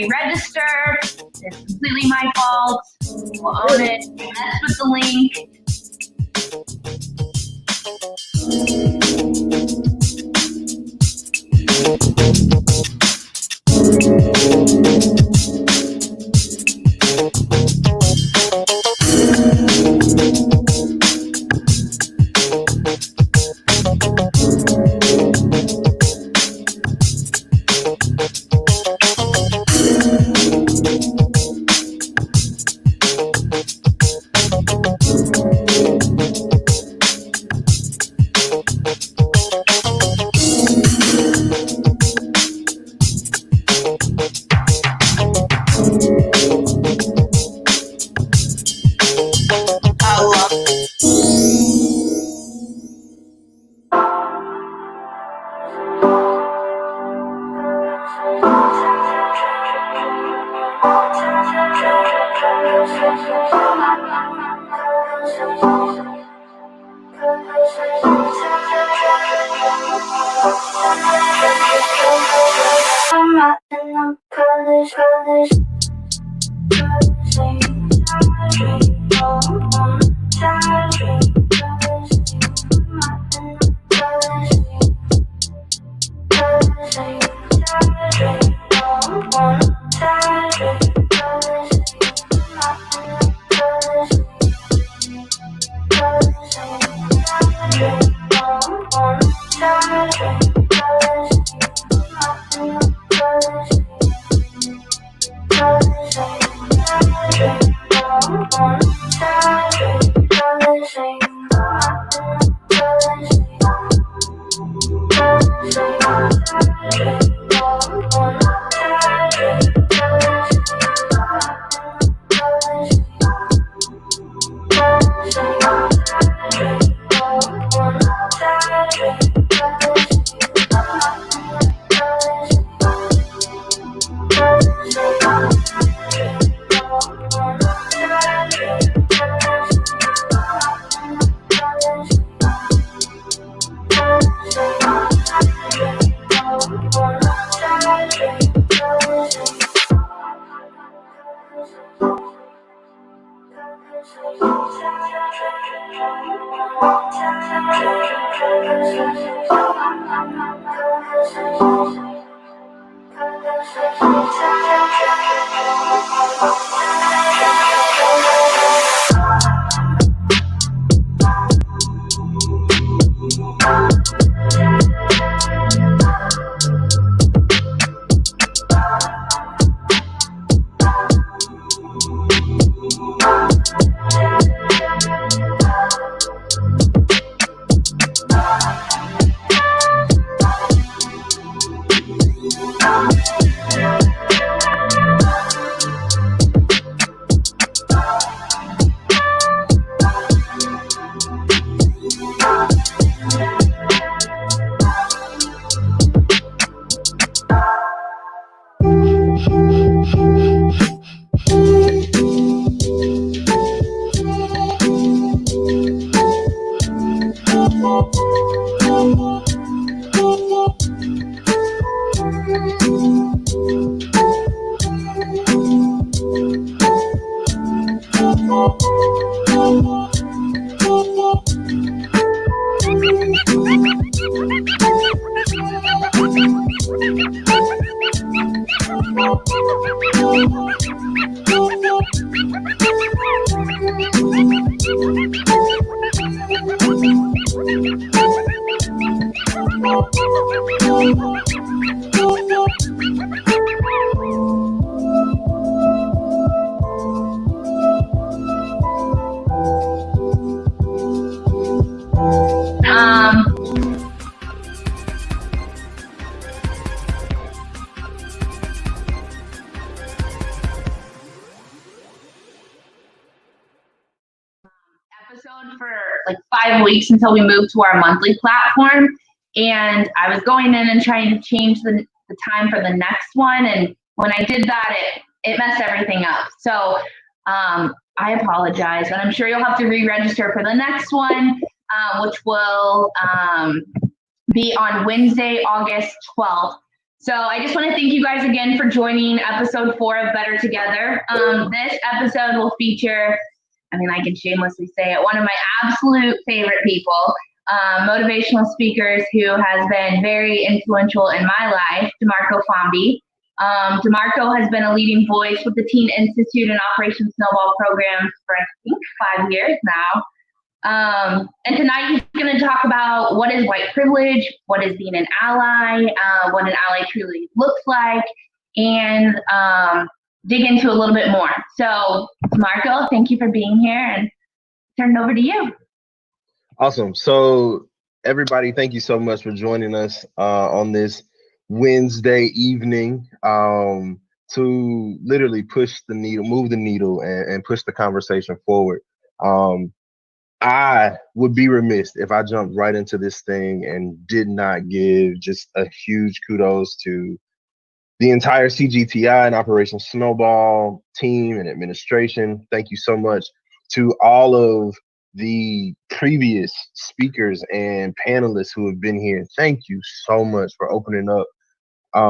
re-register. It's completely my fault. We'll own it. That's with the link. Episode for like 5 weeks until we moved to our monthly platform, and I was going in and trying to change the time for the next one, and when I did that, it messed everything up. So I apologize, and I'm sure you'll have to re-register for the next one, which will be on Wednesday, August 12th. So I just want to thank you guys again for joining episode 4 of Better Together. This episode will feature, I can shamelessly say it, one of my absolute favorite people, motivational speakers who has been very influential in my life, De'Marco Fomby. De'Marco has been a leading voice with the Teen Institute and Operation Snowball programs for, I think, 5 years now. And tonight he's going to talk about what is white privilege, what is being an ally, what an ally truly looks like, and dig into a little bit more. So, De'Marco, thank you for being here, and turn it over to you. Awesome. So, everybody, thank you so much for joining us on this Wednesday evening to literally push the needle, move the needle, and push the conversation forward. I would be remiss if I jumped right into this thing and did not give just a huge kudos to the entire CGTI and Operation Snowball team and administration. Thank you so much to all of the previous speakers and panelists who have been here. Thank you so much for opening up,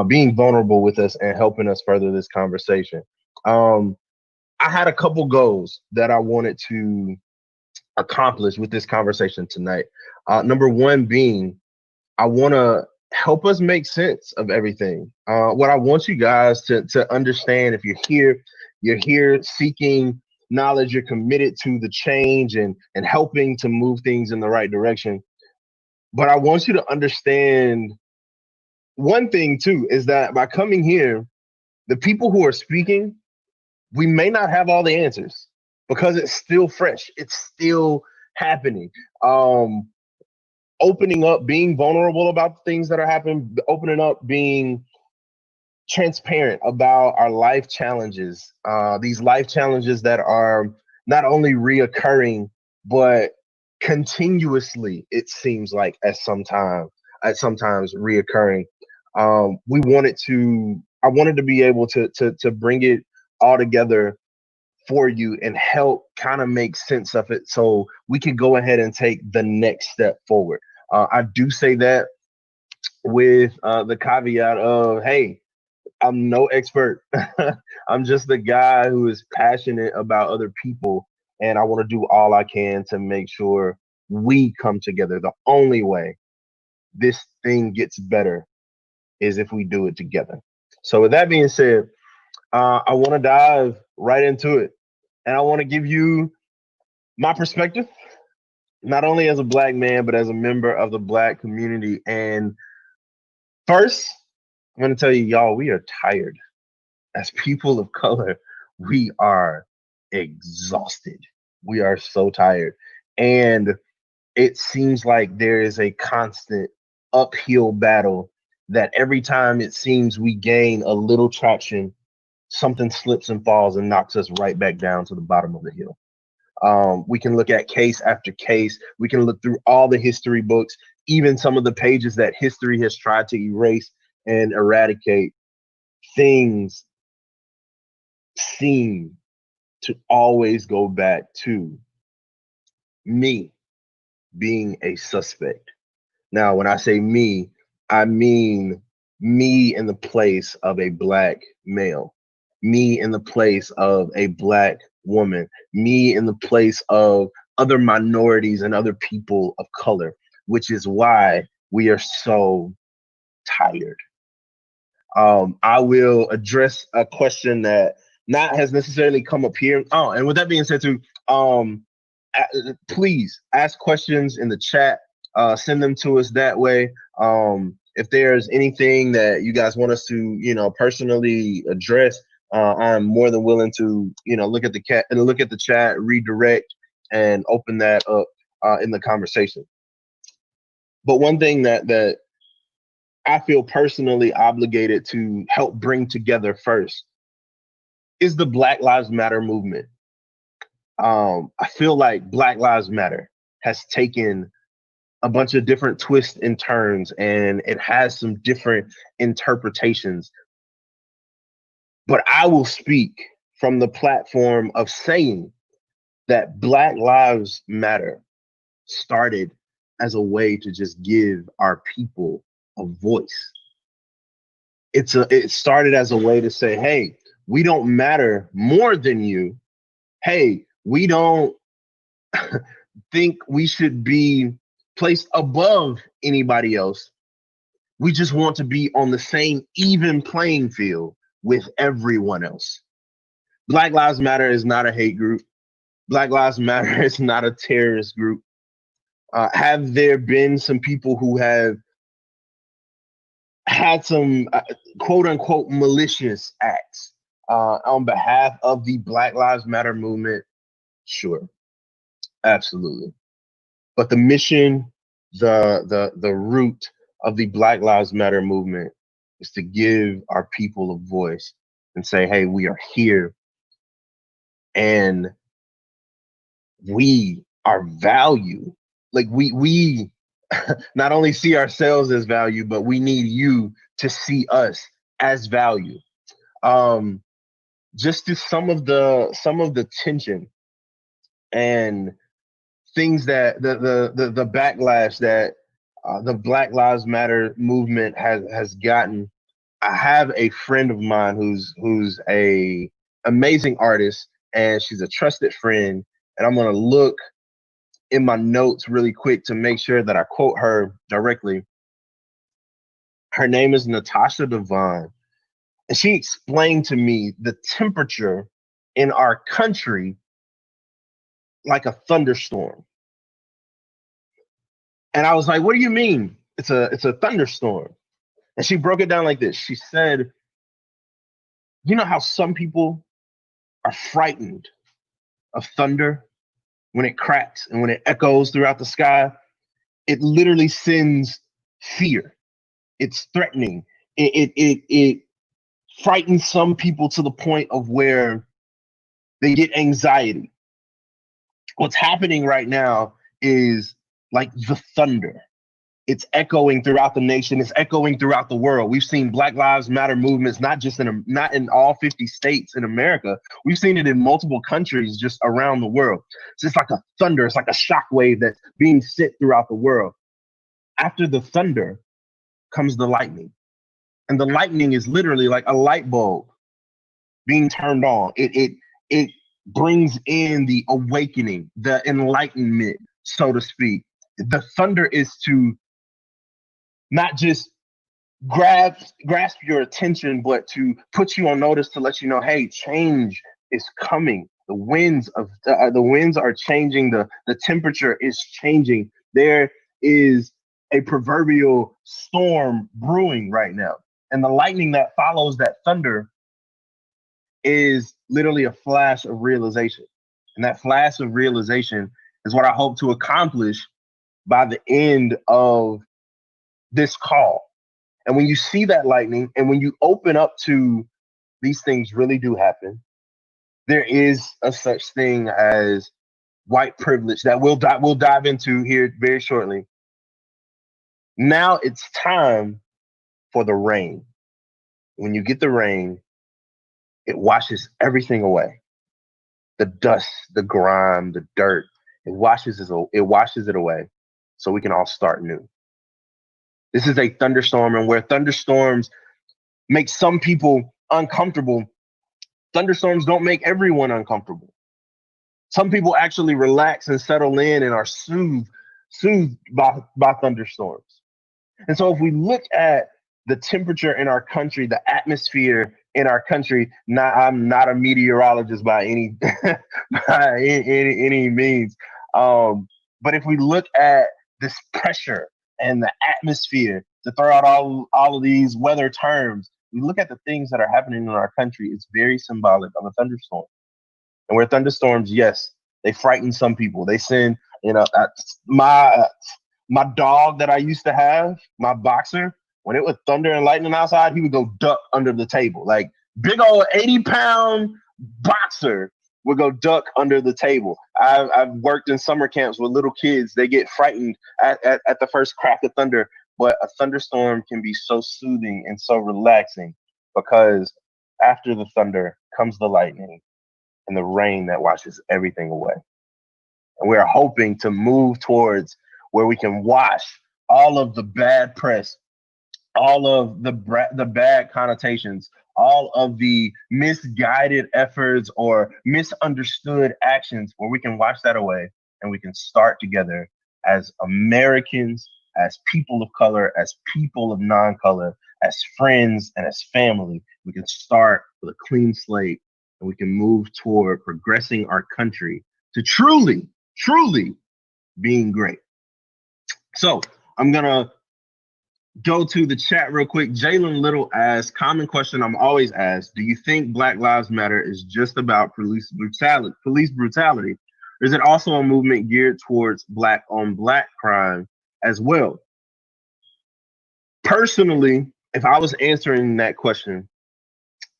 being vulnerable with us and helping us further this conversation. I had a couple goals that I wanted to accomplish with this conversation tonight. Number one being, I want to help us make sense of everything. What I want you guys to understand, if you're here seeking knowledge, you're committed to the change and helping to move things in the right direction. But I want you to understand one thing too, is that by coming here, the people who are speaking, we may not have all the answers because it's still fresh. It's still happening. Opening up, being vulnerable about things that are happening, opening up, being transparent about our life challenges, these life challenges that are not only reoccurring, but continuously, it seems like at sometimes reoccurring. I wanted to be able to bring it all together for you and help kind of make sense of it so we can go ahead and take the next step forward. I do say that with the caveat of, hey, I'm no expert. I'm just the guy who is passionate about other people, and I want to do all I can to make sure we come together. The only way this thing gets better is if we do it together. So with that being said, I want to dive right into it. And I want to give you my perspective, not only as a Black man, but as a member of the Black community. And first, I'm going to tell you, y'all, we are tired. As people of color, we are exhausted. We are so tired. And it seems like there is a constant uphill battle that every time it seems we gain a little traction, something slips and falls and knocks us right back down to the bottom of the hill. We can look at case after case. We can look through all the history books, even some of the pages that history has tried to erase and eradicate. Things seem to always go back to me being a suspect. Now, when I say me, I mean me in the place of a Black male, me in the place of a Black woman, me in the place of other minorities and other people of color, which is why we are so tired. I will address a question that not has necessarily come up here. Oh, and with that being said, too, please ask questions in the chat. Send them to us that way. If there's anything that you guys want us to, personally address, I'm more than willing to, look at the chat, redirect, and open that up in the conversation. But one thing that I feel personally obligated to help bring together first is the Black Lives Matter movement. I feel like Black Lives Matter has taken a bunch of different twists and turns, and it has some different interpretations. But I will speak from the platform of saying that Black Lives Matter started as a way to just give our people a voice. it started as a way to say, hey, we don't matter more than you. Hey, we don't think we should be placed above anybody else. We just want to be on the same even playing field with everyone else. Black Lives Matter is not a hate group. Black Lives Matter is not a terrorist group. Have there been some people who have had some quote unquote malicious acts on behalf of the Black Lives Matter movement? Sure, absolutely. But the mission, the root of the Black Lives Matter movement is to give our people a voice and say, hey, we are here and we are value. Like we not only see ourselves as value, but we need you to see us as value. Just to some of the tension and things that the backlash that the Black Lives Matter movement has gotten. I have a friend of mine who's a amazing artist, and she's a trusted friend. And I'm gonna look in my notes really quick to make sure that I quote her directly. Her name is Natasha Devon, and she explained to me the temperature in our country like a thunderstorm. And I was like, what do you mean? It's a thunderstorm. And she broke it down like this. She said, you know how some people are frightened of thunder when it cracks and when it echoes throughout the sky? It literally sends fear. It's threatening. It frightens some people to the point of where they get anxiety. What's happening right now is like the thunder. It's echoing throughout the nation. It's echoing throughout the world. We've seen Black Lives Matter movements, not in all 50 states in America. We've seen it in multiple countries just around the world. It's just like a thunder. It's like a shockwave that's being sent throughout the world. After the thunder comes the lightning. And the lightning is literally like a light bulb being turned on. It brings in the awakening, the enlightenment, so to speak. The thunder is to not just grasp your attention, but to put you on notice to let you know, hey, change is coming. The winds are changing. The temperature is changing. There is a proverbial storm brewing right now, and the lightning that follows that thunder is literally a flash of realization, and that flash of realization is what I hope to accomplish by the end of this call. And when you see that lightning and when you open up to these things really do happen, there is a such thing as white privilege that we'll dive into here very shortly. Now it's time for the rain. When you get the rain, it washes everything away. The dust, the grime, the dirt, it washes it away so we can all start new. This is a thunderstorm, and where thunderstorms make some people uncomfortable, thunderstorms don't make everyone uncomfortable. Some people actually relax and settle in and are soothed by thunderstorms. And so if we look at the temperature in our country, the atmosphere in our country, I'm not a meteorologist by any by any means. But if we look at this pressure and the atmosphere, to throw out all of these weather terms, we look at the things that are happening in our country, it's very symbolic of a thunderstorm. And where thunderstorms, yes, they frighten some people. They send, my dog that I used to have, my boxer, when it was thunder and lightning outside, he would go duck under the table. Like big old 80-pound boxer would go duck under the table. I've worked in summer camps with little kids. They get frightened at the first crack of thunder. But a thunderstorm can be so soothing and so relaxing because after the thunder comes the lightning and the rain that washes everything away. And we're hoping to move towards where we can wash all of the bad press, all of the bad connotations, all of the misguided efforts or misunderstood actions, where we can wash that away and we can start together as Americans, as people of color, as people of non-color, as friends and as family. We can start with a clean slate and we can move toward progressing our country to truly, truly being great. So I'm gonna go to the chat real quick. Jalen Little asks, common question I'm always asked, do you think Black Lives Matter is just about police brutality? Or is it also a movement geared towards black on black crime as well? Personally, if I was answering that question,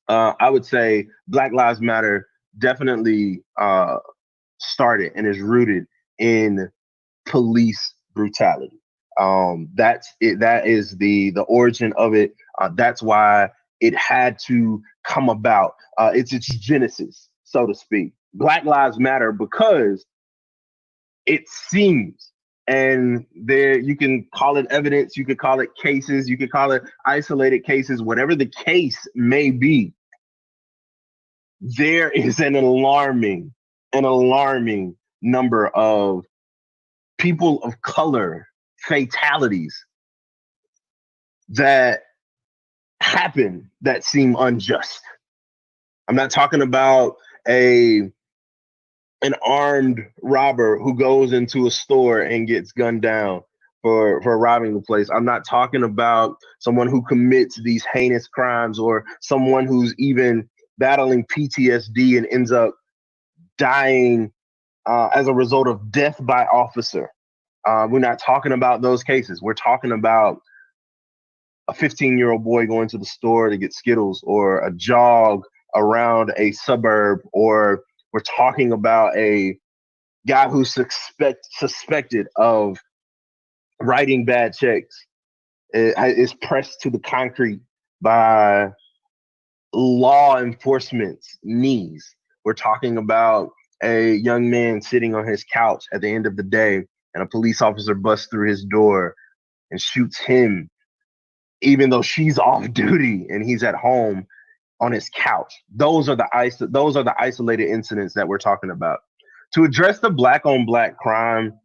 I would say Black Lives Matter definitely started and is rooted in police brutality. That's it. That is the origin of it. That's why it had to come about. It's its genesis, so to speak. Black Lives Matter because it seems, and there you can call it evidence, you could call it cases, you could call it isolated cases, whatever the case may be. There is an alarming number of people of color fatalities that happen that seem unjust. I'm not talking about an armed robber who goes into a store and gets gunned down for robbing the place. I'm not talking about someone who commits these heinous crimes or someone who's even battling PTSD and ends up dying as a result of death by officer. We're not talking about those cases. We're talking about a 15-year-old boy going to the store to get Skittles, or a jog around a suburb, or we're talking about a guy who's suspected of writing bad checks, is pressed to the concrete by law enforcement's knees. We're talking about a young man sitting on his couch at the end of the day, and a police officer busts through his door and shoots him, even though she's off duty and he's at home on his couch. Those are the isolated incidents that we're talking about. To address the black on black crime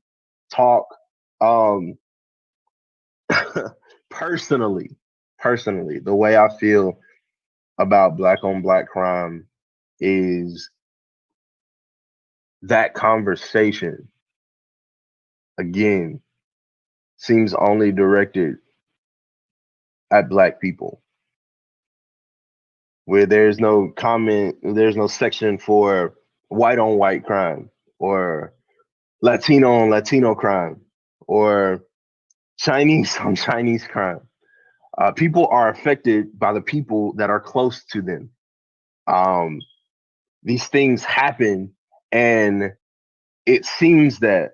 talk, personally, the way I feel about black on black crime is that conversation, again, seems only directed at black people, where there's no section for white on white crime, or Latino on Latino crime, or Chinese on Chinese crime. People are affected by the people that are close to them. These things happen, and it seems that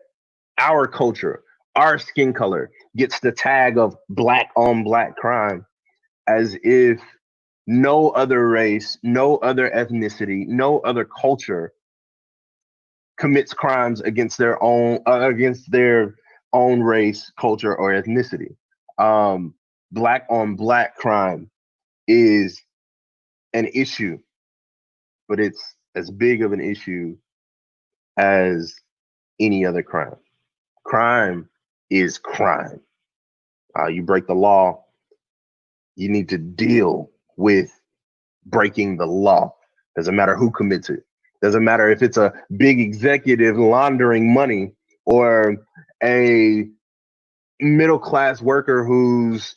our culture, our skin color, gets the tag of black on black crime, as if no other race, no other ethnicity, no other culture commits crimes against their own race, culture, or ethnicity. Black on black crime is an issue, but it's as big of an issue as any other crime. Crime is crime. You break the law, you need to deal with breaking the law. Doesn't matter who commits it. Doesn't matter if it's a big executive laundering money, or a middle class worker who's,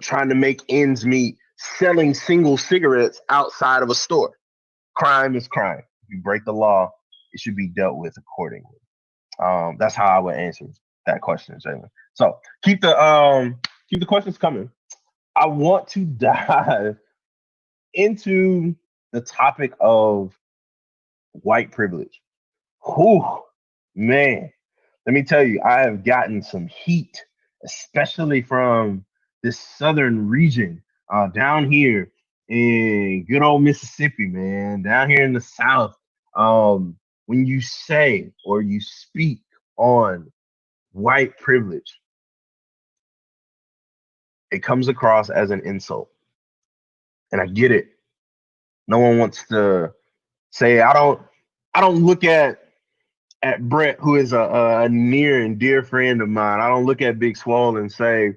trying to make ends meet, selling single cigarettes outside of a store. Crime is crime. If you break the law, it should be dealt with accordingly. That's how I would answer that question, Jalen. So keep the questions coming. I want to dive into the topic of white privilege. Whew, man, let me tell you, I have gotten some heat, especially from this southern region, down here in good old Mississippi, man, down here in the South. When you say or you speak on white privilege, it comes across as an insult. And I get it. No one wants to say, I don't look at Brett, who is a near and dear friend of mine. I don't look at Big Swole and say,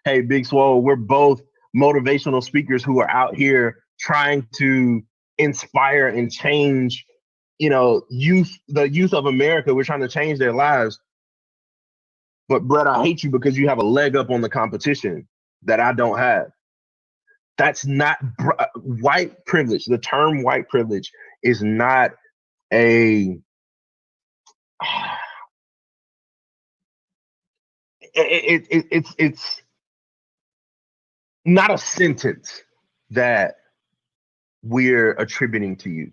hey, Big Swole, we're both motivational speakers who are out here trying to inspire and change, the youth of America. We're trying to change their lives. But Brett, I hate you because you have a leg up on the competition that I don't have. That's not white privilege. The term white privilege is not it's not a sentence that we're attributing to you.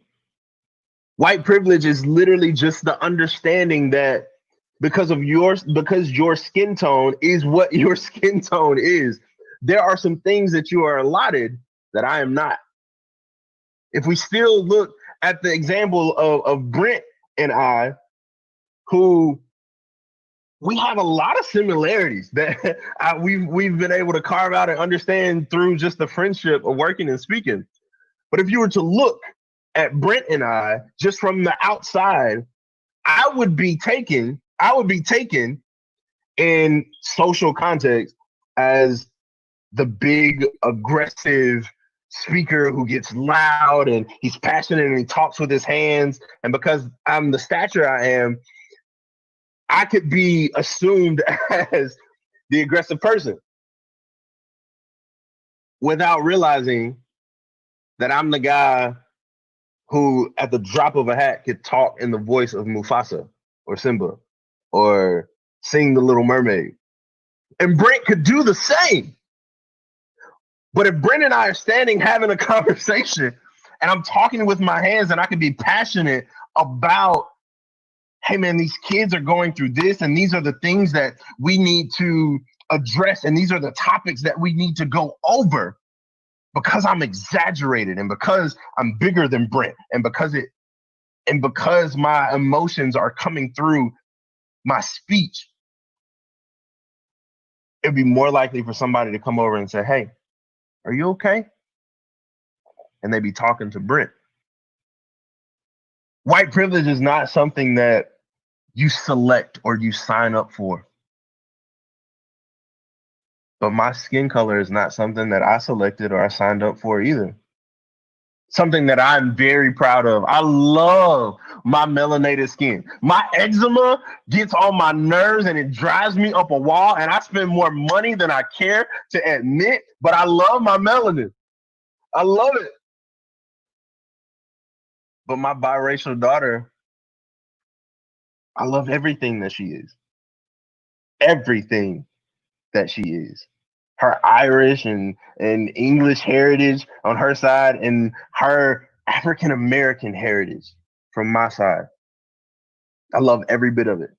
White privilege is literally just the understanding that because your skin tone is what your skin tone is, there are some things that you are allotted that I am not. If we still look at the example of Brent and I, who we have a lot of similarities that we've been able to carve out and understand through just the friendship of working and speaking. But if you were to look at Brent and I just from the outside, I would be taken in social context as the big aggressive speaker who gets loud and he's passionate and he talks with his hands. And because I'm the stature I am, I could be assumed as the aggressive person without realizing that I'm the guy who at the drop of a hat could talk in the voice of Mufasa or Simba or sing The Little Mermaid. And Brent could do the same. But if Brent and I are standing having a conversation and I'm talking with my hands and I can be passionate about, hey man, these kids are going through this and these are the things that we need to address and these are the topics that we need to go over, because I'm exaggerated and because I'm bigger than Brent and because my emotions are coming through my speech, it'd be more likely for somebody to come over and say, hey, are you okay? And they'd be talking to Brent. White privilege is not something that you select or you sign up for. But my skin color is not something that I selected or I signed up for either. Something that I'm very proud of. I love my melanated skin. My eczema gets on my nerves and it drives me up a wall, and I spend more money than I care to admit, but I love my melanin. I love it. But my biracial daughter, I love everything that she is. Everything that she is. Her Irish and English heritage on her side and her African American heritage from my side. I love every bit of it.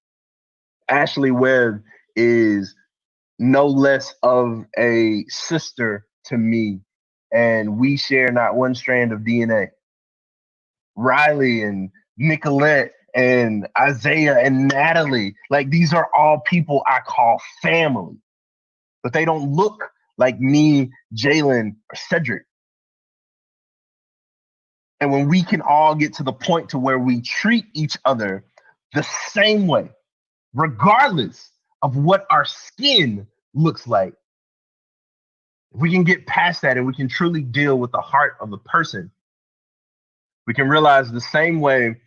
Ashley Webb is no less of a sister to me, and we share not one strand of DNA. Riley and Nicolette and Isaiah and Natalie, like these are all people I call family. But they don't look like me, Jalen, or Cedric. And when we can all get to the point to where we treat each other the same way, regardless of what our skin looks like, if we can get past that and we can truly deal with the heart of the person, we can realize the same way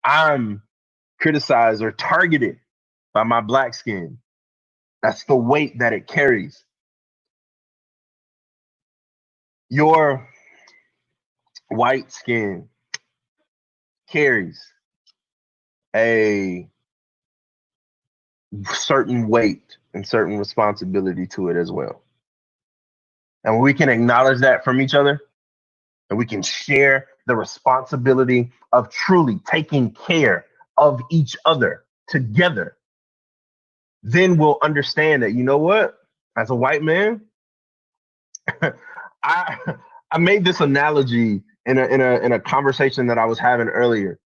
I'm criticized or targeted by my black skin, that's the weight that it carries. Your white skin carries a certain weight and certain responsibility to it as well. And when we can acknowledge that from each other, and we can share the responsibility of truly taking care of each other together, then we'll understand that, you know what, as a white man, I made this analogy in a conversation that I was having earlier.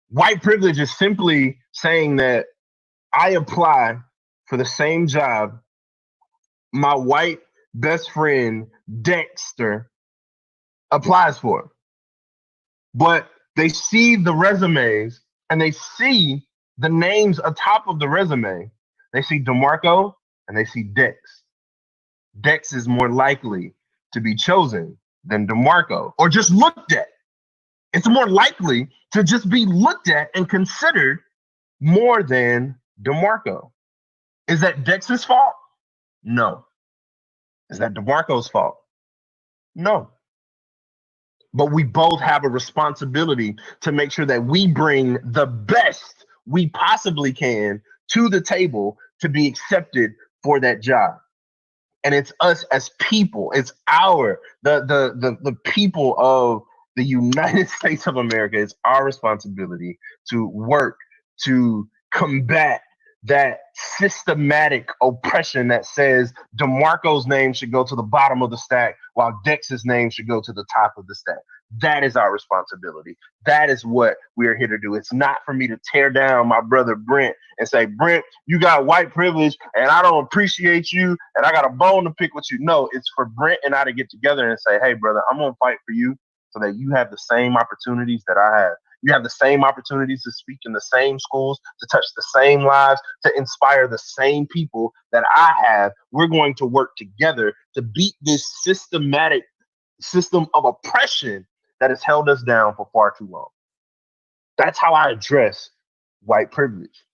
White privilege is simply saying that I apply for the same job my white best friend, Dexter, applies for. But they see the resumes and they see the names atop of the resume. They see De'Marco and they see Dex. Dex is more likely to be chosen than De'Marco, or just looked at. It's more likely to just be looked at and considered more than De'Marco. Is that Dex's fault? No. Is that De'Marco's fault? No. But we both have a responsibility to make sure that we bring the best we possibly can to the table to be accepted for that job. And it's us as people. It's the people of the United States of America. It's our responsibility to work to combat that systematic oppression that says De'Marco's name should go to the bottom of the stack while Dex's name should go to the top of the stack. That is our responsibility. That is what we are here to do. It's not for me to tear down my brother Brent and say, Brent, you got white privilege and I don't appreciate you and I got a bone to pick with you. No, it's for Brent and I to get together and say, hey, brother, I'm going to fight for you so that you have the same opportunities that I have. You have the same opportunities to speak in the same schools, to touch the same lives, to inspire the same people that I have. We're going to work together to beat this systematic system of oppression that has held us down for far too long. That's how I address white privilege.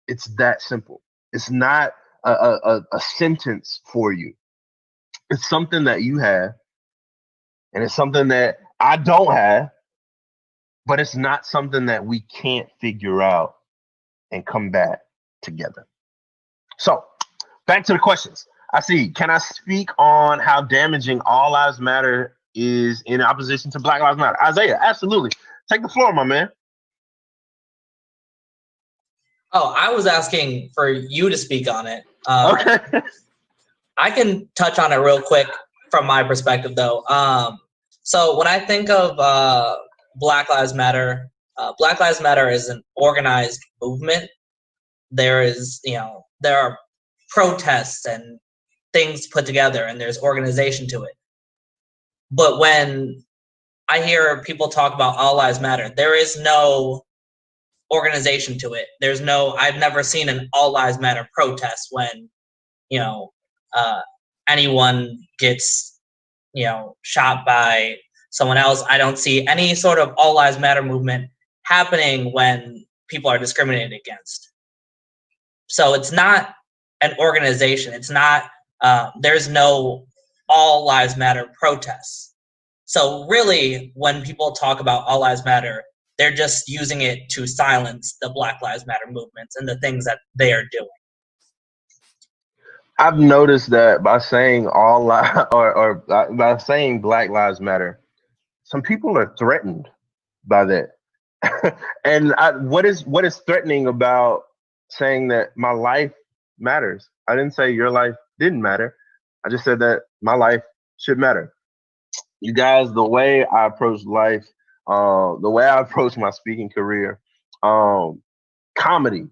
It's that simple. It's not a sentence for you. It's something that you have, and it's something that I don't have, but it's not something that we can't figure out and combat together. So back to the questions. I see. Can I speak on how damaging All Lives Matter is in opposition to Black Lives Matter? Isaiah, absolutely. Take the floor, my man. Oh, I was asking for you to speak on it. Okay. I can touch on it real quick from my perspective, though. So when I think of Black Lives Matter is an organized movement. There are protests and things put together, and there's organization to it. But when I hear people talk about All Lives Matter, there is no organization to it. I've never seen an All Lives Matter protest when, anyone gets, shot by someone else. I don't see any sort of All Lives Matter movement happening when people are discriminated against. So it's not an organization. It's not, there's no All Lives Matter protests. So really, when people talk about All Lives Matter, they're just using it to silence the Black Lives Matter movements and the things that they are doing. I've noticed that by saying by saying Black Lives Matter, some people are threatened by that. And what is threatening about saying that my life matters? I didn't say your life didn't matter. I just said that my life should matter. You guys, the way I approach life, the way I approach my speaking career, comedy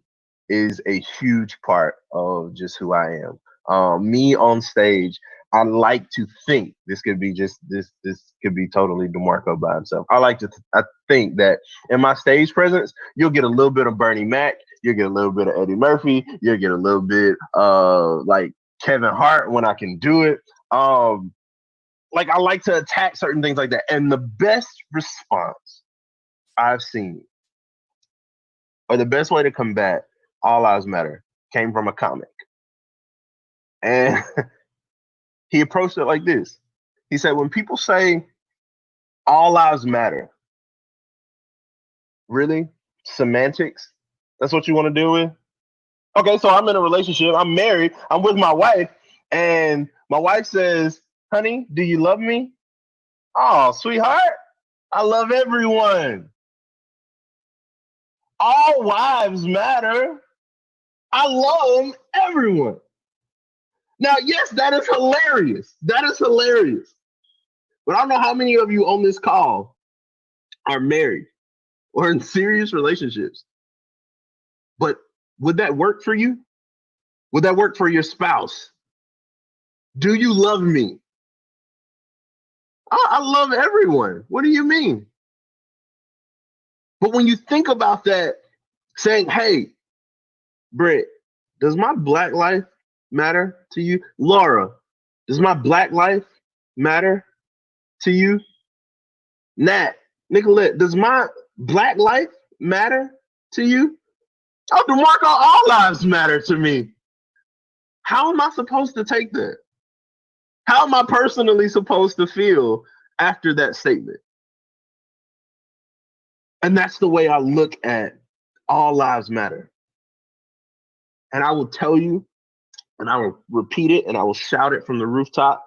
is a huge part of just who I am. Me on stage, I like to think this could be totally De'Marco by himself. I think that in my stage presence, you'll get a little bit of Bernie Mac, you'll get a little bit of Eddie Murphy, you'll get a little bit like Kevin Hart when I can do it. Like I like to attack certain things like that. And the best response I've seen, or the best way to combat All Lives Matter, came from a comic. And he approached it like this. He said, when people say all lives matter, really? Semantics? That's what you want to deal with? Okay, so I'm in a relationship. I'm married. I'm with my wife. And my wife says, honey, do you love me? Oh, sweetheart, I love everyone. All lives matter. I love everyone. Now, yes, that is hilarious. That is hilarious. But I don't know how many of you on this call are married or in serious relationships. But would that work for you? Would that work for your spouse? Do you love me? I love everyone. What do you mean? But when you think about that, saying, hey, Britt, does my black life matter to you? Laura, does my black life matter to you? Nat, Nicolette, does my black life matter to you? Oh, De'Marco, all lives matter to me. How am I supposed to take that? How am I personally supposed to feel after that statement? And that's the way I look at all lives matter. And I will tell you, and I will repeat it, and I will shout it from the rooftops,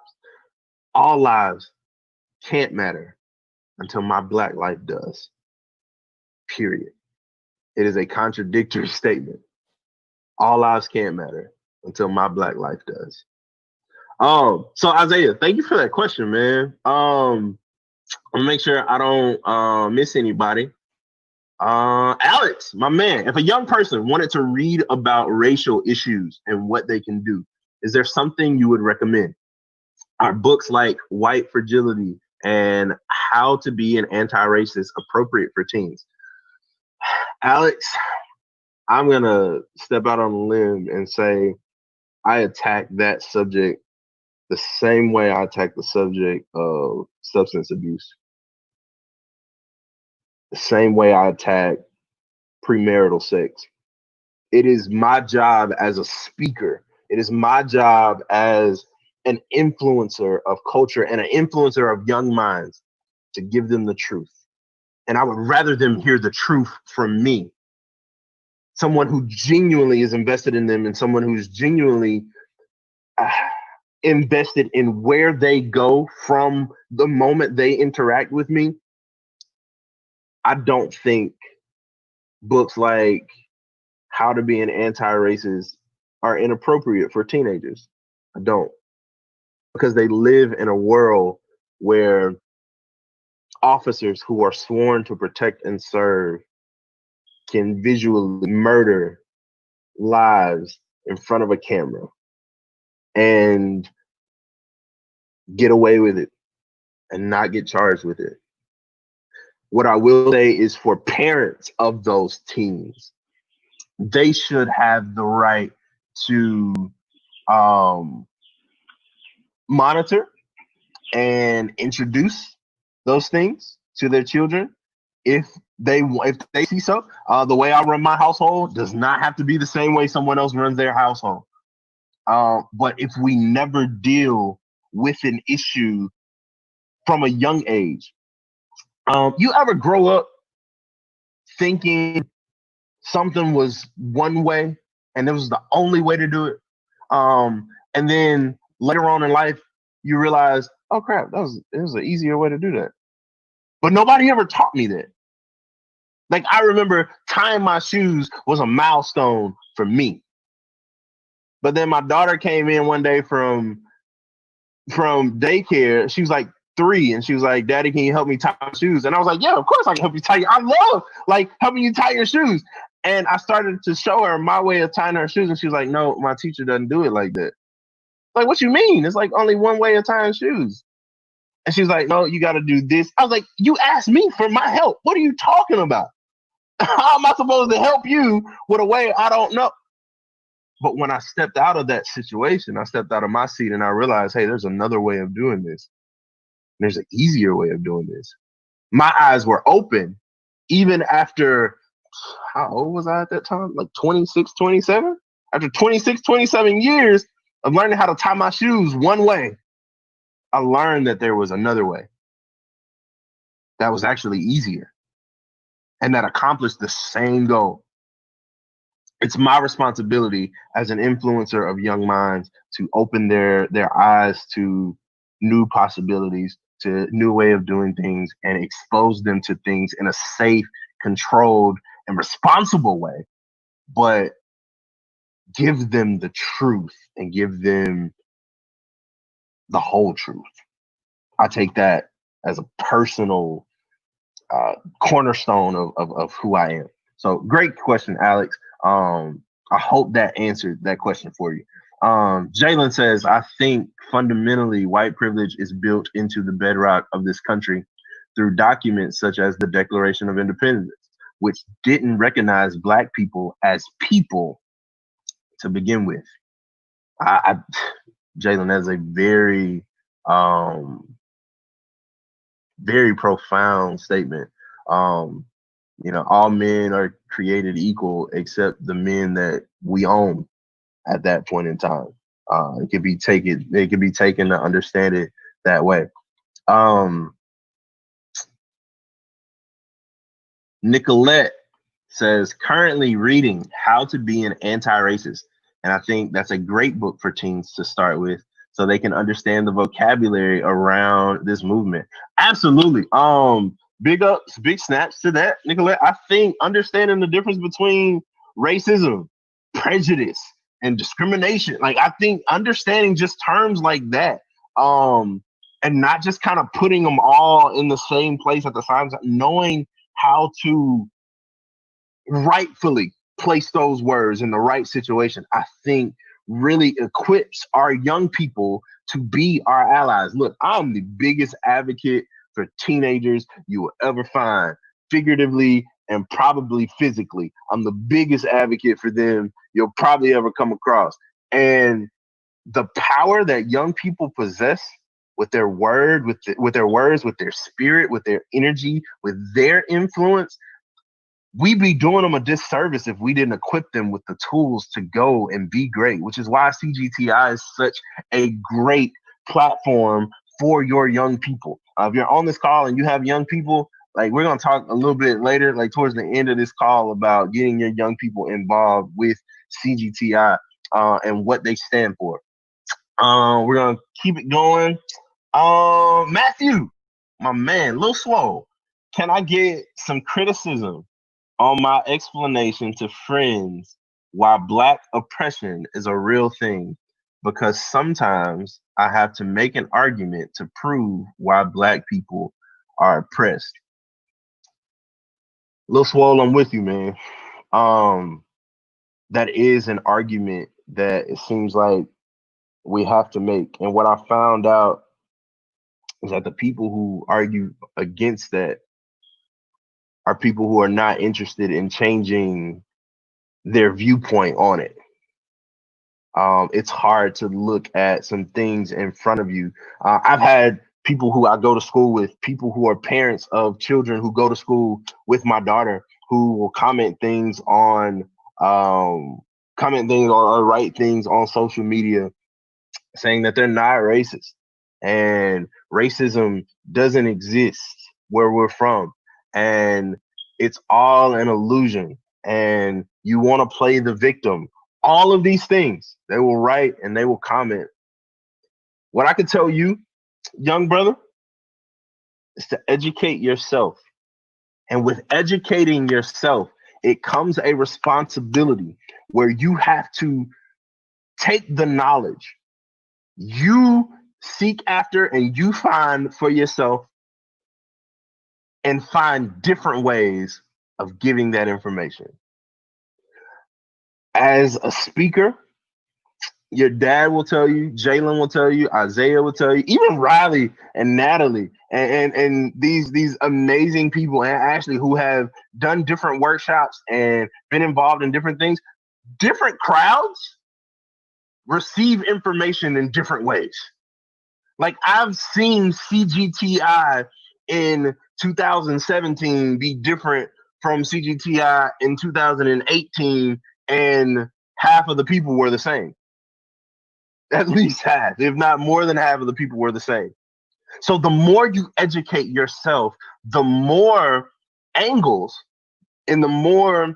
all lives can't matter until my black life does. Period. It is a contradictory statement. All lives can't matter until my black life does. So Isaiah, thank you for that question, man. I'll make sure I don't miss anybody. Alex, my man, if a young person wanted to read about racial issues and what they can do, is there something you would recommend? Are books like White Fragility and How to Be an Anti-Racist appropriate for teens? Alex, I'm going to step out on a limb and say I attack that subject the same way I attack the subject of substance abuse. The same way I attack premarital sex. It is my job as a speaker. It is my job as an influencer of culture and an influencer of young minds to give them the truth. And I would rather them hear the truth from me, someone who genuinely is invested in them and someone who's genuinely invested in where they go from the moment they interact with me. I don't think books like How to Be an Anti-Racist are inappropriate for teenagers. I don't. Because they live in a world where officers who are sworn to protect and serve can visually murder lives in front of a camera and get away with it and not get charged with it. What I will say is for parents of those teens, they should have the right to monitor and introduce those things to their children if they see so. The way I run my household does not have to be the same way someone else runs their household. But if we never deal with an issue from a young age, you ever grow up thinking something was one way and it was the only way to do it? And then later on in life, you realize, oh crap, it was an easier way to do that. But nobody ever taught me that. Like, I remember tying my shoes was a milestone for me. But then my daughter came in one day from daycare. She was like 3, and she was like, "Daddy, can you help me tie my shoes?" And I was like, "Yeah, of course I can help you tie. I love like helping you tie your shoes." And I started to show her my way of tying her shoes, and she was like, "No, my teacher doesn't do it like that." Like, what you mean? It's like only one way of tying shoes. And she's like, "No, you got to do this." I was like, "You asked me for my help. What are you talking about? How am I supposed to help you with a way I don't know?" But when I stepped out of that situation, I stepped out of my seat and I realized, hey, there's another way of doing this. There's an easier way of doing this. My eyes were open even after, how old was I at that time? Like 26, 27? After 26, 27 years of learning how to tie my shoes one way, I learned that there was another way that was actually easier and that accomplished the same goal. It's my responsibility as an influencer of young minds to open their eyes to new possibilities, to new way of doing things, and expose them to things in a safe, controlled, and responsible way. But give them the truth and give them the whole truth. I take that as a personal cornerstone of who I am. So great question, Alex. I hope that answered that question for you. Jalen says, I think fundamentally white privilege is built into the bedrock of this country through documents such as the Declaration of Independence, which didn't recognize Black people as people to begin with. Jalen, that's a very, very profound statement. All men are created equal except the men that we own at that point in time. It could be taken to understand it that way. Nicolette says, currently reading How to Be an Anti-Racist. And I think that's a great book for teens to start with so they can understand the vocabulary around this movement. Absolutely. Big ups, big snaps to that, Nicolette. I think understanding the difference between racism, prejudice, and discrimination, like I think understanding just terms like that, and not just kind of putting them all in the same place at the same time, knowing how to rightfully place those words in the right situation, I think really equips our young people to be our allies. Look, I'm the biggest advocate for teenagers you will ever find, figuratively and probably physically. I'm the biggest advocate for them you'll probably ever come across. And the power that young people possess with their word, with their words, with their spirit, with their energy, with their influence, we'd be doing them a disservice if we didn't equip them with the tools to go and be great, which is why CGTI is such a great platform for your young people. If you're on this call and you have young people, like we're going to talk a little bit later, like towards the end of this call, about getting your young people involved with CGTI and what they stand for. We're going to keep it going. Matthew, my man, Lil Swole, can I get some criticism on my explanation to friends why Black oppression is a real thing? Because sometimes I have to make an argument to prove why Black people are oppressed. Lil Swole, I'm with you, man. That is an argument that it seems like we have to make. And what I found out is that the people who argue against that are people who are not interested in changing their viewpoint on it. It's hard to look at some things in front of you. I've had people who I go to school with, people who are parents of children who go to school with my daughter, who will comment things or write things on social media saying that they're not racist and racism doesn't exist where we're from, and it's all an illusion, and you want to play the victim. All of these things they will write and they will comment. What I can tell you, young brother, is to educate yourself. And with educating yourself, it comes a responsibility where you have to take the knowledge you seek after and you find for yourself and find different ways of giving that information. As a speaker, your dad will tell you, Jalen will tell you, Isaiah will tell you, even Riley and Natalie and these amazing people, and Ashley, who have done different workshops and been involved in different things. Different crowds receive information in different ways. Like I've seen CGTI in 2017 be different from CGTI in 2018, and half of the people were the same. At least half, if not more than half of the people were the same. So the more you educate yourself, the more angles and the more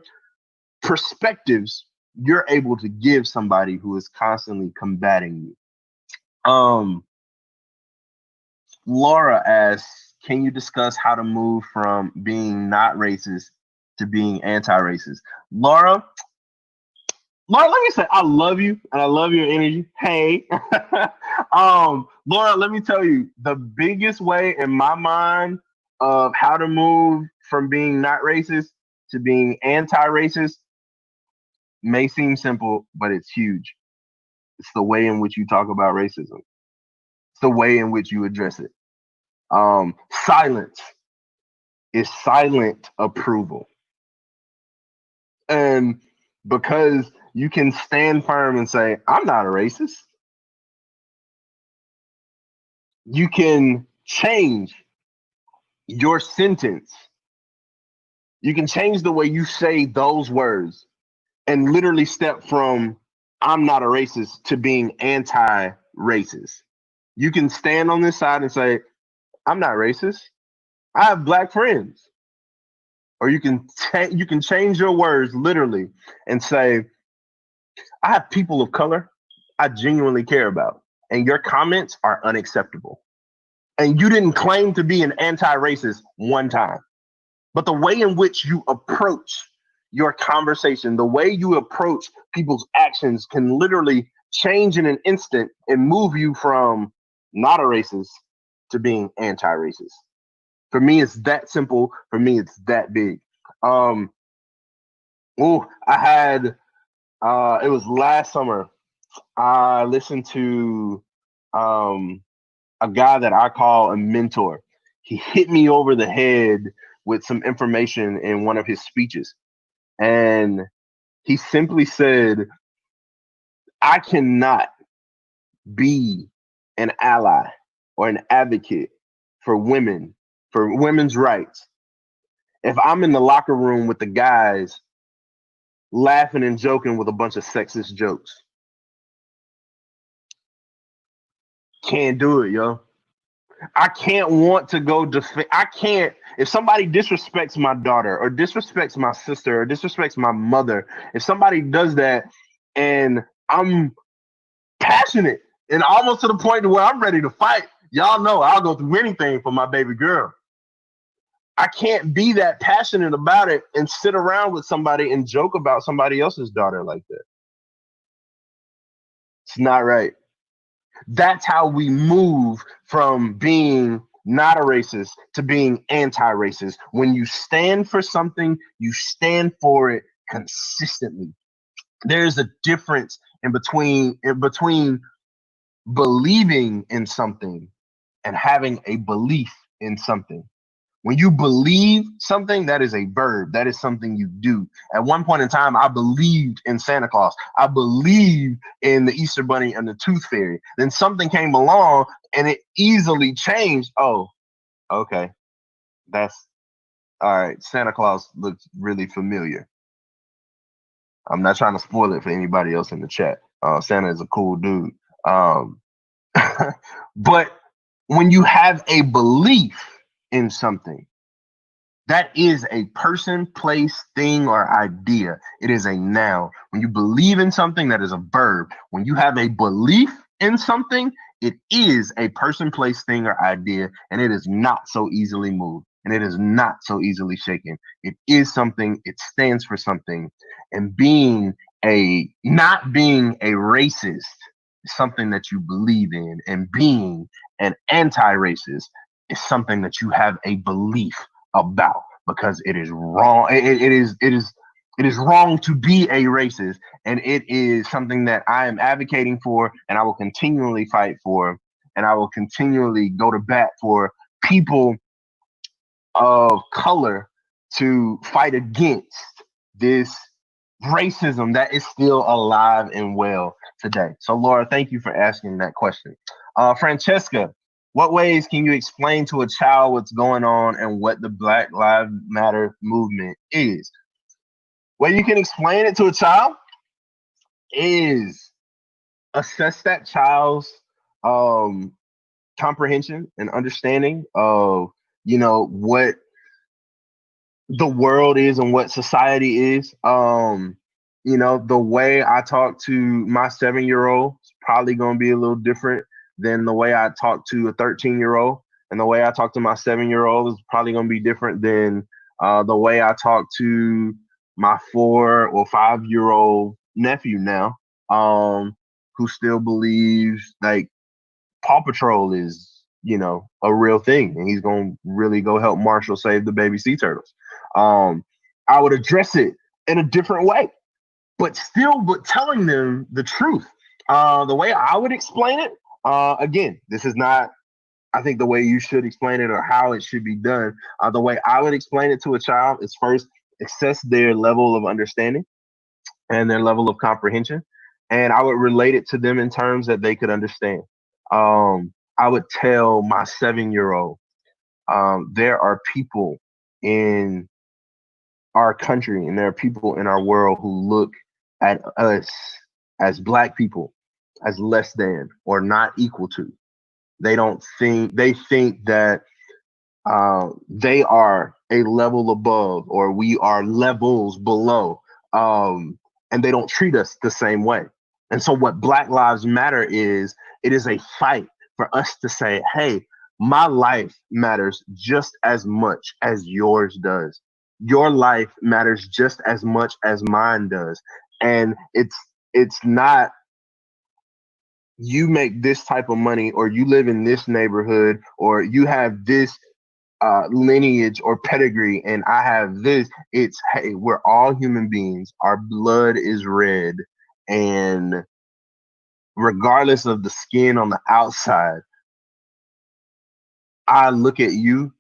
perspectives you're able to give somebody who is constantly combating you. Laura asks, can you discuss how to move from being not racist to being anti-racist? Laura, let me say, I love you and I love your energy. Hey, Laura, let me tell you, the biggest way in my mind of how to move from being not racist to being anti-racist may seem simple, but it's huge. It's the way in which you talk about racism. It's the way in which you address it. Silence is silent approval. And because you can stand firm and say, I'm not a racist, you can change your sentence. You can change the way you say those words and literally step from I'm not a racist to being anti-racist. You can stand on this side and say, I'm not racist. I have black friends. Or you can change your words literally and say, I have people of color I genuinely care about, and your comments are unacceptable. And you didn't claim to be an anti-racist one time, but the way in which you approach your conversation, the way you approach people's actions can literally change in an instant and move you from not a racist to being anti-racist. For me, it's that simple. For me, it's that big. I had it was last summer. I listened to a guy that I call a mentor. He hit me over the head with some information in one of his speeches. And he simply said, I cannot be an ally or an advocate for women, for women's rights, if I'm in the locker room with the guys laughing and joking with a bunch of sexist jokes. Can't do it, yo. I can't want to go defend. I can't. If somebody disrespects my daughter or disrespects my sister or disrespects my mother, if somebody does that and I'm passionate and almost to the point where I'm ready to fight, y'all know I'll go through anything for my baby girl. I can't be that passionate about it and sit around with somebody and joke about somebody else's daughter like that. It's not right. That's how we move from being not a racist to being anti-racist. When you stand for something, you stand for it consistently. There's a difference in between believing in something and having a belief in something. When you believe something, that is a verb. That is something you do. At one point in time, I believed in Santa Claus. I believed in the Easter Bunny and the Tooth Fairy. Then something came along and it easily changed. Oh, okay. That's all right. Santa Claus looks really familiar. I'm not trying to spoil it for anybody else in the chat. Santa is a cool dude. But when you have a belief in something, that is a person, place, thing, or idea. It is a noun. When you believe in something, that is a verb. When you have a belief in something, it is a person, place, thing, or idea, and it is not so easily moved, and it is not so easily shaken. It is something, it stands for something, and not being a racist is something that you believe in, and being an anti-racist is something that you have a belief about, because it is wrong. It is wrong to be a racist, and it is something that I am advocating for, and I will continually fight for, and I will continually go to bat for people of color to fight against this racism that is still alive and well today. So, Laura, thank you for asking that question. Francesca, what ways can you explain to a child what's going on and what the Black Lives Matter movement is? Way you can explain it to a child is assess that child's comprehension and understanding of, what the world is and what society is. The way I talk to my 7-year-old is probably going to be a little different than the way I talk to a 13-year-old. And the way I talk to my 7-year-old is probably going to be different than the way I talk to my 4 or 5-year-old nephew now, who still believes like Paw Patrol is, a real thing, and he's going to really go help Marshall save the baby sea turtles. I would address it in a different way, but telling them the truth. The way I would explain it, again, this is not, I think, the way you should explain it or how it should be done. The way I would explain it to a child is first assess their level of understanding and their level of comprehension. And I would relate it to them in terms that they could understand. I would tell my 7-year-old, there are people in our country and there are people in our world who look at us as Black people as less than or not equal to. They think that they are a level above or we are levels below. And they don't treat us the same way. And so what Black Lives Matter is, it is a fight for us to say, hey, my life matters just as much as yours does. Your life matters just as much as mine does. And it's not you make this type of money or you live in this neighborhood or you have this lineage or pedigree and I have this. It's, hey, we're all human beings. Our blood is red. And regardless of the skin on the outside, I look at you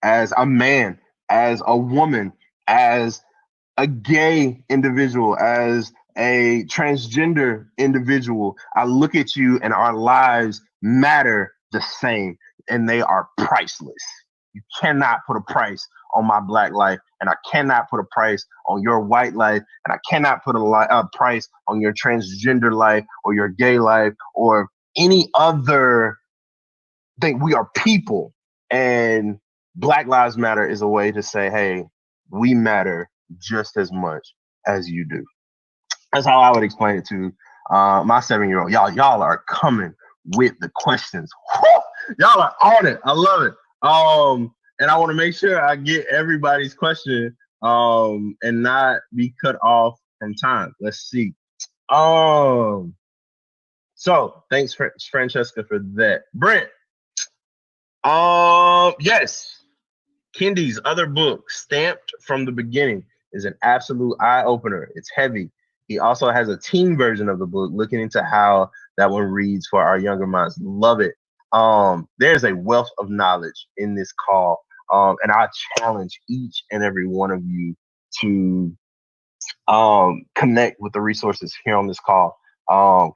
as a man, as a woman, as a gay individual, as a transgender individual. I look at you and our lives matter the same and they are priceless. You cannot put a price on my Black life, and I cannot put a price on your white life, and I cannot put a price on your transgender life or your gay life or any other thing. We are people, and Black Lives Matter is a way to say, hey, we matter just as much as you do. That's how I would explain it to my 7-year-old. Y'all are coming with the questions. Woo! Y'all are on it. I love it. And I want to make sure I get everybody's question and not be cut off from time. Let's see. So thanks, Francesca, for that. Brent. Yes. Kendi's other book, Stamped from the Beginning, is an absolute eye-opener. It's heavy. He also has a teen version of the book looking into how that one reads for our younger minds. Love it. There's a wealth of knowledge in this call. And I challenge each and every one of you to connect with the resources here on this call,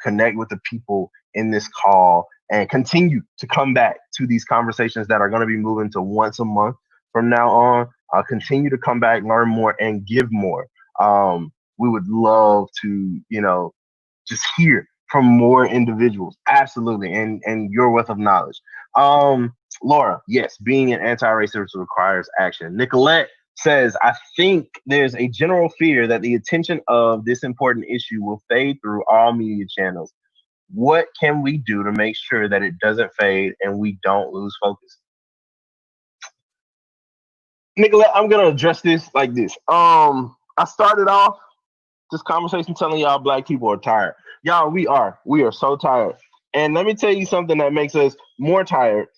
connect with the people in this call, and continue to come back to these conversations that are going to be moving to once a month from now on. Continue to come back, learn more, and give more. We would love to, just hear from more individuals. Absolutely. And your wealth of knowledge. Laura, yes, being an anti-racist requires action. Nicolette says, I think there's a general fear that the attention of this important issue will fade through all media channels. What can we do to make sure that it doesn't fade and we don't lose focus? Nicolette, I'm going to address this like this. I started off this conversation telling y'all Black people are tired. Y'all, we are so tired. And let me tell you something that makes us more tired.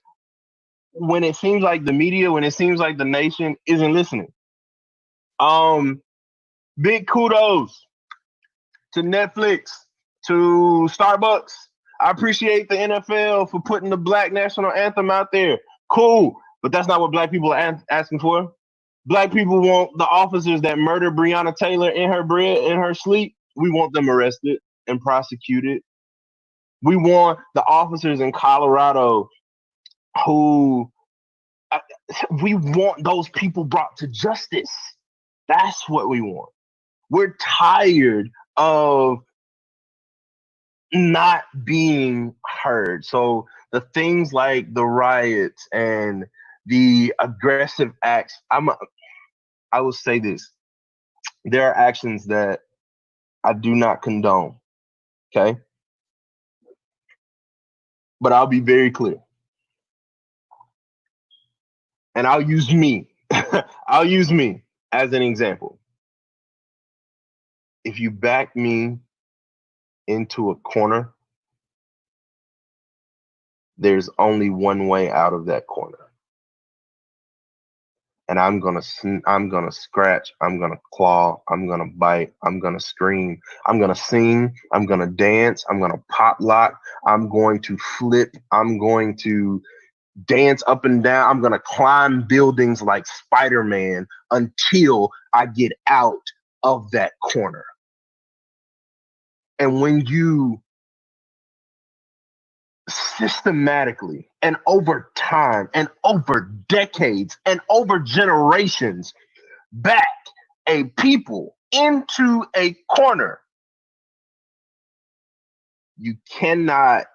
When it seems like the media, when it seems like the nation isn't listening. Big kudos to Netflix, to Starbucks. I appreciate the NFL for putting the Black national anthem out there. Cool, but that's not what Black people are asking for. Black people want the officers that murdered Breonna Taylor in her sleep. We want them arrested and prosecuted. We want the officers in Colorado we want those people brought to justice. That's what we want. We're tired of not being heard. So the things like the riots and the aggressive acts, I will say this. There are actions that I do not condone. Okay? But I'll be very clear. And I'll use me. I'll use me as an example. If you back me into a corner, there's only one way out of that corner. and I'm gonna scratch, I'm gonna claw, I'm gonna bite, I'm gonna scream, I'm gonna sing, I'm gonna dance, I'm gonna pop lock, I'm going to flip, I'm going to dance up and down, I'm gonna climb buildings like Spider-Man until I get out of that corner. And when you systematically and over time and over decades and over generations back a people into a corner, you cannot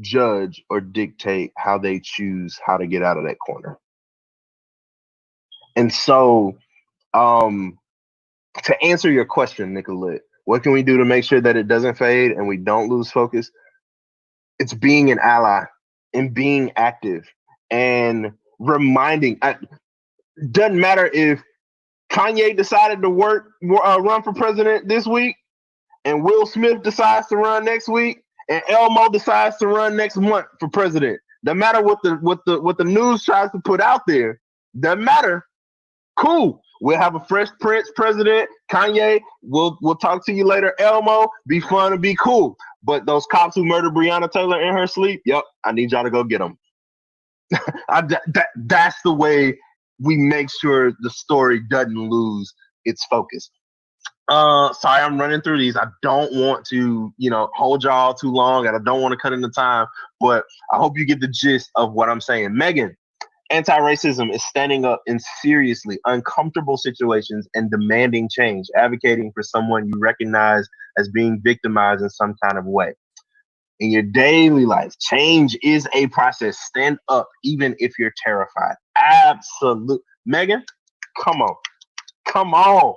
judge or dictate how they choose how to get out of that corner. And so, to answer your question, Nicolette, what can we do to make sure that it doesn't fade and we don't lose focus? It's being an ally and being active and reminding. Doesn't matter if Kanye decided to run for president this week, and Will Smith decides to run next week, and Elmo decides to run next month for president. Doesn't matter what the news tries to put out there. Doesn't matter. Cool. We'll have a Fresh Prince president. Kanye, we'll talk to you later. Elmo, be fun and be cool. But those cops who murdered Breonna Taylor in her sleep, yep, I need y'all to go get them. That's the way we make sure the story doesn't lose its focus. Sorry, I'm running through these. I don't want to, hold y'all too long, and I don't want to cut into time, but I hope you get the gist of what I'm saying. Megan, anti-racism is standing up in seriously uncomfortable situations and demanding change, advocating for someone you recognize as being victimized in some kind of way. In your daily life, change is a process. Stand up even if you're terrified. Absolute. Megan, come on. Come on.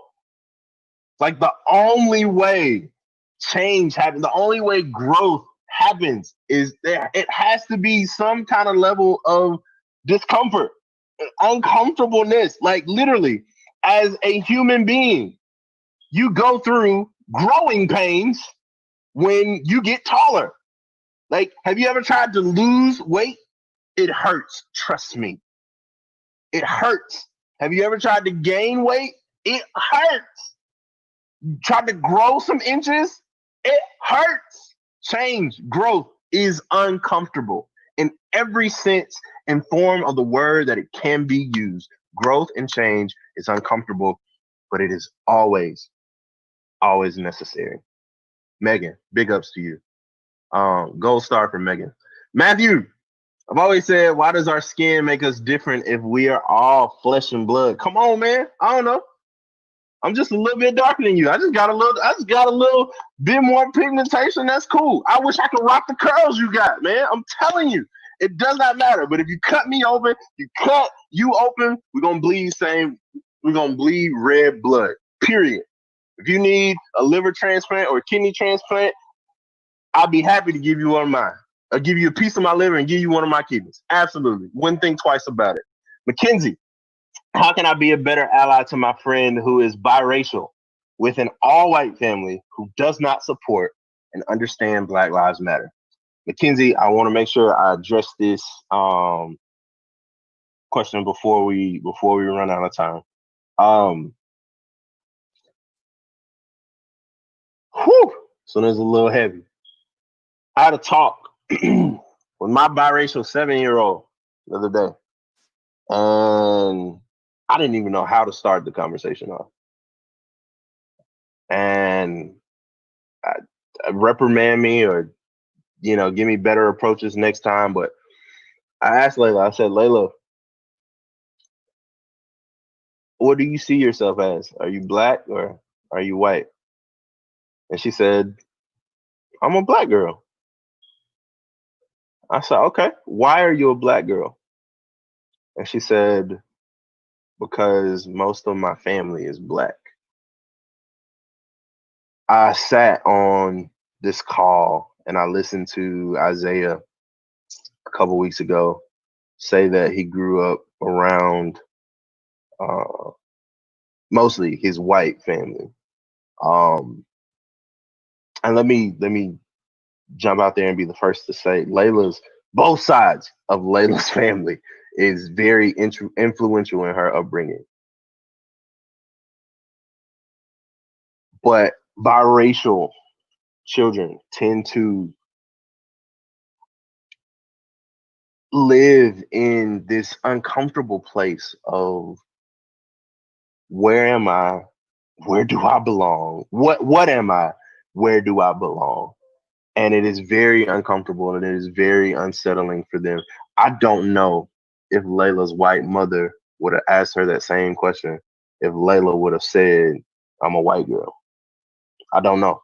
Like, the only way change happens, the only way growth happens is there. It has to be some kind of level of discomfort, uncomfortableness. Like, literally, as a human being, you go through growing pains when you get taller. Like, have you ever tried to lose weight? It hurts. Trust me. It hurts. Have you ever tried to gain weight? It hurts. You tried to grow some inches? It hurts. Change, growth is uncomfortable in every sense and form of the word that it can be used. Growth and change is uncomfortable, but it is always, always necessary. Megan, big ups to you. Gold star for Megan. Matthew, I've always said, why does our skin make us different if we are all flesh and blood? Come on, man. I don't know. I'm just a little bit darker than you. I just got a little bit more pigmentation. That's cool. I wish I could rock the curls you got, man. I'm telling you, it does not matter. But if you cut me open, you open, we're gonna bleed red blood. Period. If you need a liver transplant or a kidney transplant, I'll be happy to give you one of mine. I'll give you a piece of my liver and give you one of my kidneys. Absolutely. Wouldn't think twice about it. Mackenzie, how can I be a better ally to my friend who is biracial with an all-white family who does not support and understand Black Lives Matter? Mackenzie, I want to make sure I address this question before we run out of time. So there's a little heavy. I had a talk with my biracial 7-year-old the other day, and I didn't even know how to start the conversation off. And reprimand me or, give me better approaches next time. But I asked Layla, I said, Layla, what do you see yourself as? Are you Black or are you white? And she said, I'm a Black girl. I said, okay, why are you a Black girl? And she said, because most of my family is Black. I sat on this call and I listened to Isaiah a couple weeks ago say that he grew up around mostly his white family. And let me jump out there and be the first to say both sides of Layla's family is very influential in her upbringing. But biracial children tend to live in this uncomfortable place of, where am I? Where do I belong? What am I? Where do I belong? And it is very uncomfortable and it is very unsettling for them. I don't know if Layla's white mother would have asked her that same question if Layla would have said, I'm a white girl. I don't know.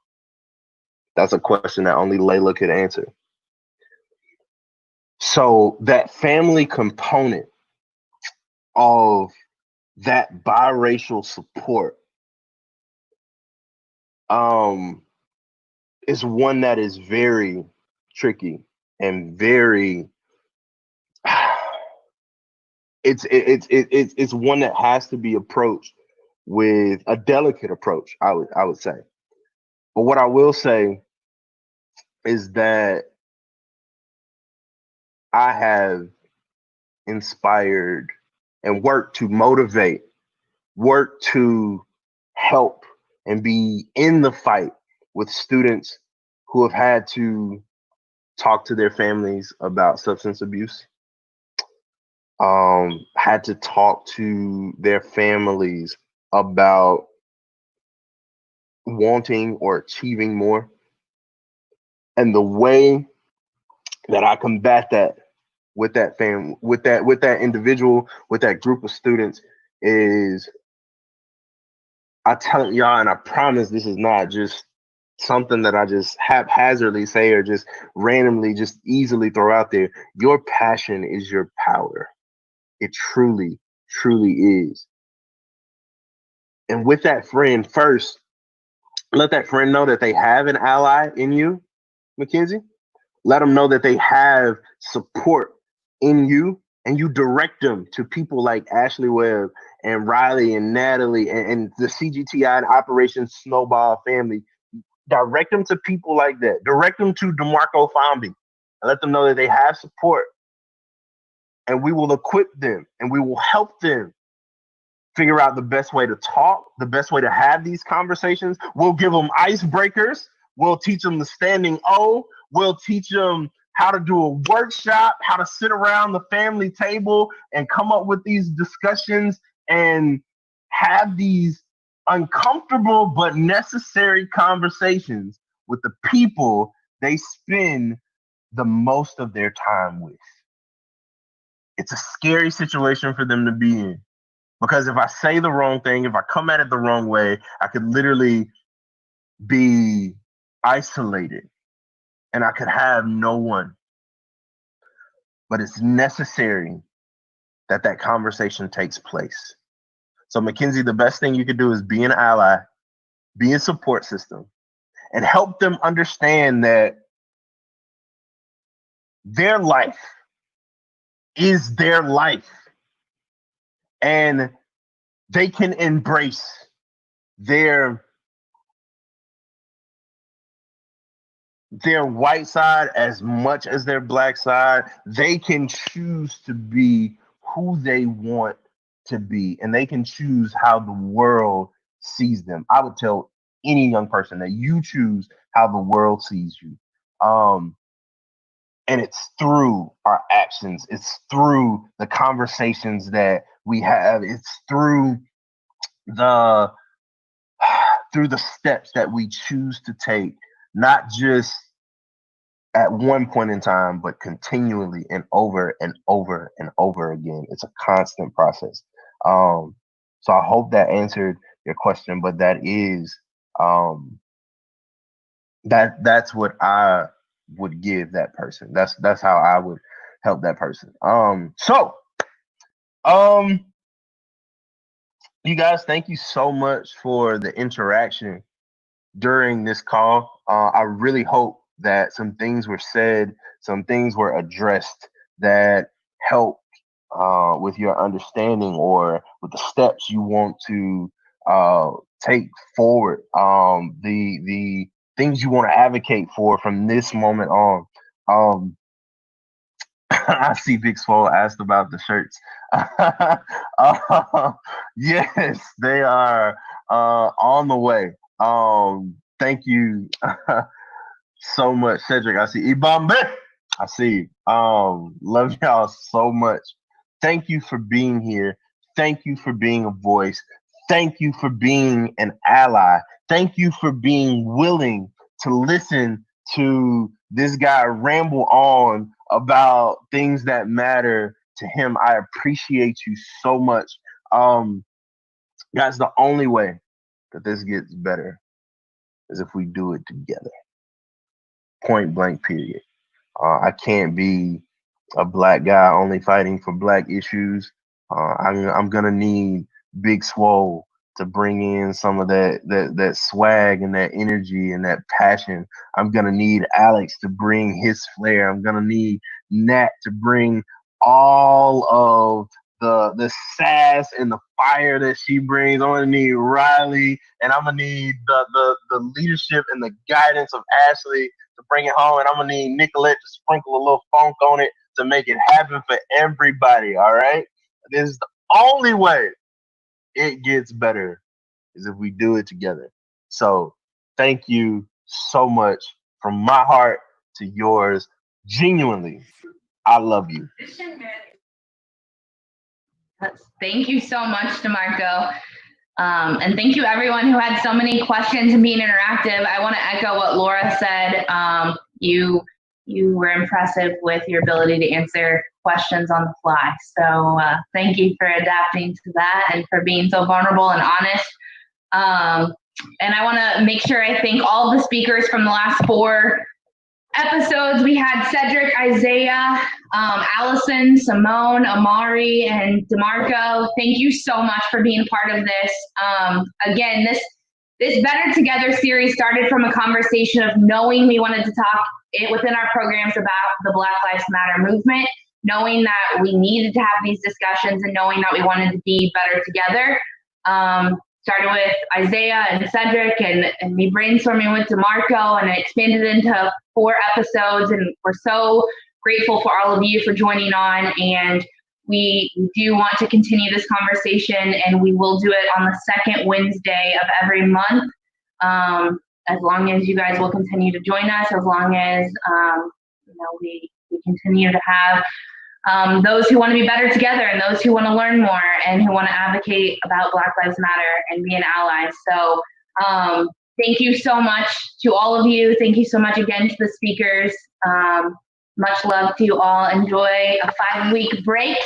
That's a question that only Layla could answer. So that family component of that biracial support is one that is very tricky and very it's one that has to be approached with a delicate approach, I would say. But what I will say is that I have inspired and worked to motivate, work to help and be in the fight with students who have had to talk to their families about substance abuse, had to talk to their families about wanting or achieving more. And the way that I combat that with that family, with that individual, with that group of students is, I tell y'all, and I promise this is not just something that I just haphazardly say or just randomly, just easily throw out there. Your passion is your power. It truly, truly is. And with that friend, first, let that friend know that they have an ally in you, Mackenzie. Let them know that they have support in you, and you direct them to people like Ashley Webb and Riley and Natalie and the CGTI and Operation Snowball family. Direct them to people like that. Direct them to De'Marco Fomby and let them know that they have support. And we will equip them and we will help them figure out the best way to talk, the best way to have these conversations. We'll give them icebreakers. We'll teach them the standing O. We'll teach them how to do a workshop, how to sit around the family table and come up with these discussions and have these uncomfortable but necessary conversations with the people they spend the most of their time with. It's a scary situation for them to be in, because if I say the wrong thing, if I come at it the wrong way, I could literally be isolated and I could have no one. But it's necessary that that conversation takes place. So Mackenzie, the best thing you could do is be an ally, be a support system, and help them understand that their life is their life. And they can embrace their white side as much as their black side. They can choose to be who they want to be, and they can choose how the world sees them. I would tell any young person that you choose how the world sees you. And it's through our actions. It's through the conversations that we have. It's through the steps that we choose to take, not just at one point in time, but continually and over and over and over again. It's a constant process. So I hope that answered your question, but that is that's what I would give that person. That's how I would help that person. You guys, thank you so much for the interaction during this call. I really hope that some things were said, some things were addressed that helped with your understanding or with the steps you want to take forward. The things you want to advocate for from this moment on. I see Big Swole asked about the shirts. Yes, they are on the way. Thank you so much, Cedric. I see Ibambe. I see. Love y'all so much. Thank you for being here. Thank you for being a voice. Thank you for being an ally. Thank you for being willing to listen to this guy ramble on about things that matter to him. I appreciate you so much. Guys, the only way that this gets better is if we do it together. Point blank, period. I can't be a black guy only fighting for black issues. I'm gonna need Big Swole to bring in some of that swag and that energy and that passion. I'm gonna need Alex to bring his flair. I'm gonna need Nat to bring all of the sass and the fire that she brings. I'm gonna need Riley, and I'm gonna need the leadership and the guidance of Ashley to bring it home, and I'm gonna need Nicolette to sprinkle a little funk on it to make it happen for everybody. All right, this is the only way it gets better is if we do it together. So thank you so much from my heart to yours. Genuinely, I love you. Thank you so much, De'Marco. And thank you everyone who had so many questions and being interactive. I want to echo what Laura said. You were impressive with your ability to answer questions on the fly. So thank you for adapting to that and for being so vulnerable and honest. And I want to make sure I thank all the speakers from the last 4 episodes. We had Cedric, Isaiah, Allison, Simone, Amari, and De'Marco. Thank you so much for being part of this. Again, this Better Together series started from a conversation of knowing we wanted to talk within our programs about the Black Lives Matter movement, knowing that we needed to have these discussions and knowing that we wanted to be better together. Started with Isaiah and Cedric and me brainstorming with De'Marco, and it expanded into 4 episodes, and we're so grateful for all of you for joining on, and we do want to continue this conversation, and we will do it on the second Wednesday of every month, as long as you guys will continue to join us, as long as we continue to have those who want to be better together and those who want to learn more and who want to advocate about Black Lives Matter and be an ally. So thank you so much to all of you. Thank you so much again to the speakers. Much love to you all. Enjoy a 5-week break.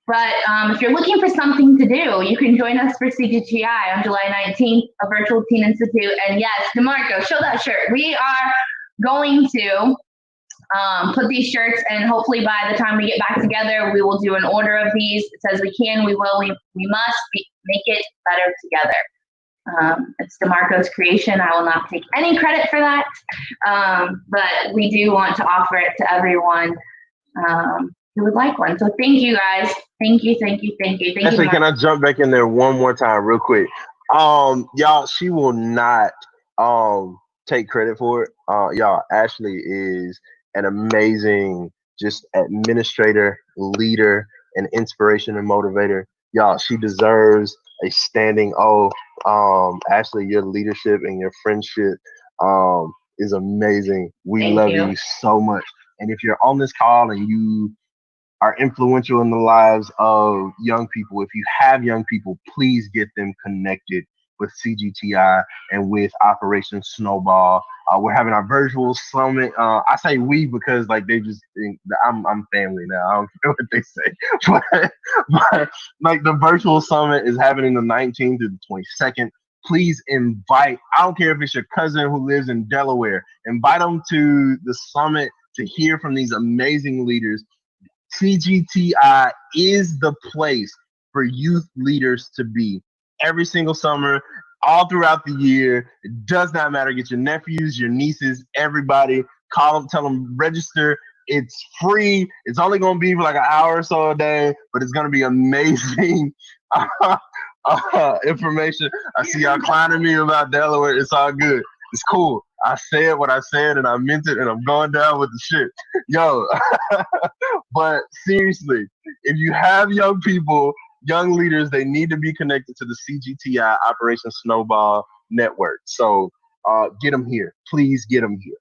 But if you're looking for something to do, you can join us for CGTI on July 19th, a virtual teen institute. And yes, De'Marco, show that shirt. We are going to put these shirts, and hopefully by the time we get back together, we will do an order of these. It says we can, we will, we must make it better together. It's De'Marco's creation. I will not take any credit for that, but we do want to offer it to everyone who would like one. So thank you guys. Thank you. Actually, can I jump back in there one more time real quick? Y'all, she will not take credit for it. Y'all, Ashley is an amazing just administrator, leader, and inspiration and motivator. Y'all, she deserves a standing O. Ashley, your leadership and your friendship is amazing. We love you so much. And if you're on this call and you are influential in the lives of young people, if you have young people, please get them connected with CGTI and with Operation Snowball. We're having our virtual summit. I say we because like they just think that I'm family now. I don't care what they say, but like the virtual summit is happening the 19th to the 22nd. Please invite. I don't care if it's your cousin who lives in Delaware. Invite them to the summit to hear from these amazing leaders. CGTI is the place for youth leaders to be. Every single summer, all throughout the year, it does not matter. Get your nephews, your nieces, everybody, call them, tell them, register. It's free. It's only going to be for like an hour or so a day, but it's going to be amazing information. I see y'all clowning me about Delaware. It's all good. It's cool. I said what I said and I meant it and I'm going down with the shit. Yo, but seriously, if you have young people, young leaders, they need to be connected to the CGTI Operation Snowball network. So get them here. Please get them here.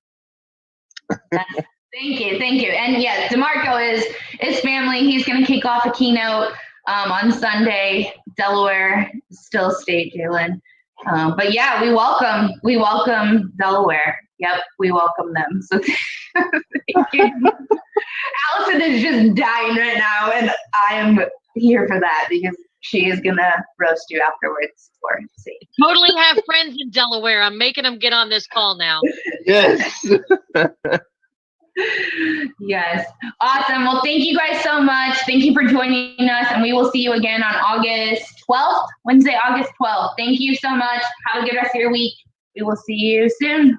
Thank you. And yeah, De'Marco is family. He's going to kick off a keynote on Sunday. Delaware, still state, Jalen. But yeah, we welcome Delaware. Yep, we welcome them. So thank you. Allison is just dying right now, and I am here for that because she is gonna roast you afterwards for see. Totally have friends in Delaware. I'm making them get on this call now. Yes. Yes. Awesome. Well, thank you guys so much. Thank you for joining us, and we will see you again on August 12th, Wednesday, August 12th. Thank you so much. Have a good rest of your week. We will see you soon.